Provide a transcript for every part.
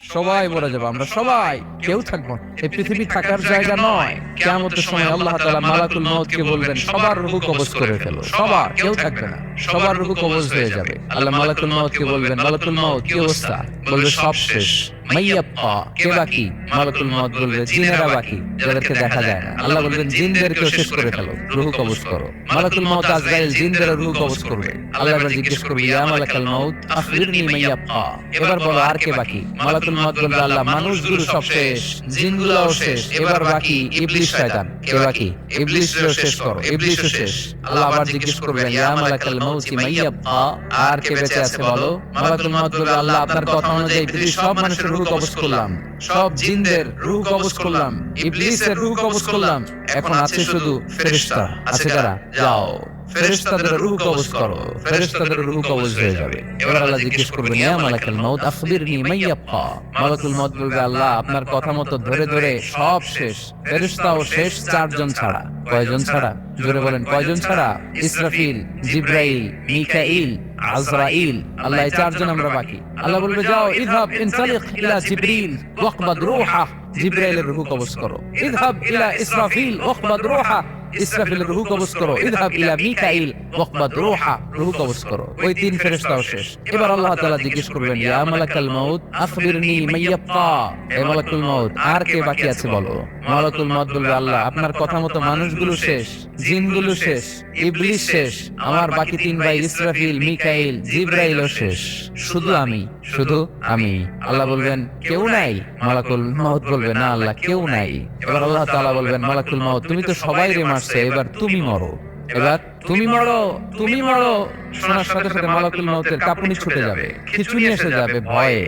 সবাই মরে যাবো, আমরা সবাই, কেউ থাকবো না। এই পৃথিবী থাকার জায়গা নয়। কিয়ামতের সময় আল্লাহ তাআলা মালাকুল মউতকে বলবেন, সবার রূহ কবজ করে ফেলো, সবার, কেউ থাকবে না, সবার রূহ কবজ হয়ে যাবে। আল্লাহ মালাকুল মউতকে বলবেন, মালাকুল মউত কি অবস্থা? বলবে সব শেষ। মাইয়াব্বা, কে বাকি? মালাকুল মউত বলবে জিনেরা বাকি, যাদেরকে দেখা যায় না। আল্লাহ বলবেন জিনদেরকেও শেষ করে ফেলো, রূহ কবজ করো। মালাকুল মউত আজরাইল জিনদের রূহ কবজ করবে। আল্লাহ এবার জিজ্ঞেস করবে, ইয়া মালাকাল মউত আখবিরনি মাইয়াব্বা, এবার বলো আর কে বাকি? মালাকুল মউত বলবে, আল্লাহ মানুষগুলো সব শেষ, জিনগুলোও শেষ, এবার বাকি ইবলিস শয়তান। কে বাকি? ইবলিসও শেষ করো, ইবলিসও শেষ। আল্লাহ আবার জিজ্ঞেস করবেন, ইয়া মালাকাল মউতি মাইয়াব্বা, আর কে বেঁচে আছে বলো? মালাকুল মউত বলবে, আল্লাহ আপনার কথা অনুযায়ী পৃথিবীর সব মানুষের রূহ কবজ করলাম, সব জিনদের রূহ কবজ করলাম, ইবলিসের রূহ কবজ করলাম, এখন আছে শুধু ফেরেশতা। আছে কারা? যাও ফেরেশতাদের রূহ কবজ করো, ফেরেশতাদের রূহ কবজ হয়ে যাবে। এবার আল্লাহ জিজ্ঞেস করবেন, ইয়া মালাকাল মউত আখবিরনি মাইয়াব্বা, মালাকুল মউত বলবে, আল্লাহ আপনার কথা মতো ধরে ধরে সব শেষ, ফেরেশতাও শেষ, চারজন ছাড়া। কয়জন ছাড়া? জোরে বলেন, কয়জন ছাড়া? ইসরাফিল, জিবরাইল, মিকাইল, আজরাইল। আল্লাহ এই চারজন আমরা বাকি। আল্লাহ বলবে, যাও ইযহাব ইনতালিক ইলা জিবরিল ওয়াকবাদ রূহা, জিবরাইলের রূহ কবজ করো। ইযহাব ইলা ইসরাফিল ওয়াকবাদ রূহা, ইসরাফিলের রূহ কবজ করো। ইযহাব ইলা মিকাইল ওয়াকবাদ রূহা, রূহ কবজ করো। ওই তিন ফেরেশতাও শেষ। এবার আল্লাহ তাআলা জিজ্ঞেস করবেন, ইয়া মালাকাল মউত আখবিরনি মাইয়াব্বা, হে মালাকুল মউত আর কে বাকি আছে বলো? মালাকুল মউত বলবে, আল্লাহ আপনার কথা মতো মানুষগুলো শেষ, জিনগুলো শেষ, ইবলিস শেষ, আমার বাকি তিন ভাই ইসরাফিল, মিকাইল, জিবরাইলও শেষ, শুধু আমি, শুধু আমি। আল্লাহ বলবেন, কেউ নাই? মালাকুল মউত বলবে, না আল্লাহ কেউ নাই। এবার আল্লাহ তাআলা বলবেন, মালাকুল মউত তুমি তো সবাইরে মারছো, এবার তুমি মরো, এবার তুমি মরো, তুমি মরো। শোনার সাথে সাথে মালাকুল মউতের কাঁপুনি ছুটে যাবে, খিঁচুনি এসে যাবে ভয়ে।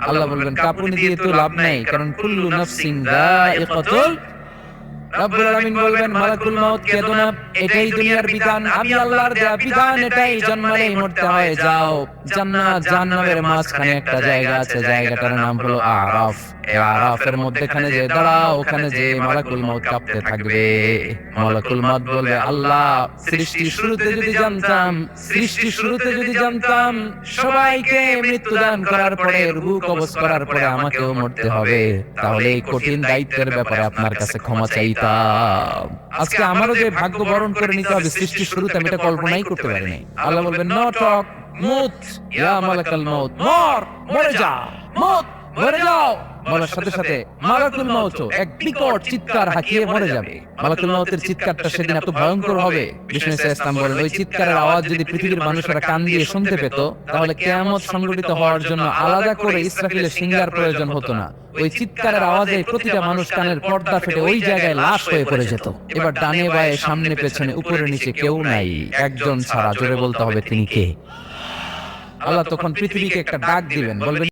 আল্লাহ বলবেন, কাঁপুনি দিয়ে তো লাভ নাই, কারণ কুল্লু নাফসিন যায়িকাতুল। রব্বুল আলামিন বলবেন, মালাকুল মউত কেঁদো না, এটাই দুনিয়ার বিধান, আমি আল্লাহর দেয়া বিধান, এটাই, জন্মালেই মরতে হয়। যাও জান্নাত জাহান্নামের মাঝখানে একটা জায়গা আছে, জায়গাটার নাম হলো আরাফ। এই আরাফের মধ্যখানে যে দাঁড়াও, ওখানে যে মালাকুল মউত কাঁপতে থাকবে। মালাকুল মউত বলবে, আল্লাহ সৃষ্টির শুরুতে যদি জানতাম, সৃষ্টির শুরুতে যদি জানতাম সবাইকে মৃত্যু দান করার পরে, রূহ কবজ করার পরে আমাকেও মরতে হবে, তাহলে এই কঠিন দায়িত্বের ব্যাপারে আপনার কাছে ক্ষমা চাইতাম। আজকে আমারও যে ভাগ্য বরণ করে নিতে হবে সৃষ্টির শুরুতে, আমি এটা কল্পনাই করতে পারিনি। আল্লাহ বলবেন, নো টক, মুত ইয়া মালাকাল মউত, মর, মরে যা, মুত, মরে যাও। বলার সাথে সাথে মালাকুল মউত এক বিকট চিৎকার হাঁকিয়ে মরে যাবে। মালাকুল মউতের চিৎকারটা সেদিন এত ভয়ঙ্কর হবে, বিষ্ণু ইসলাম বলেন, ওই চিৎকারের আওয়াজ যদি পৃথিবীর মানুষেরা কান দিয়ে শুনতে পেত, তাহলে কিয়ামত সংঘটিত হওয়ার জন্য আলাদা করে ইসরাফিলের সিংহার প্রয়োজন হতো না। ওই চিৎকারের আওয়াজে প্রতিটা মানুষ কানের পর্দা ফেটে ওই জায়গায় লাশ হয়ে পড়ে যেত। এবার ডানে বায়ে সামনে পেছনে উপরে নিচে কেউ নাই, একজন ছাড়া। জোরে বলতে হবে, তিনি কে? আল্লাহ তখন পৃথিবীকে একটা ডাক দিবেন, বলবেন,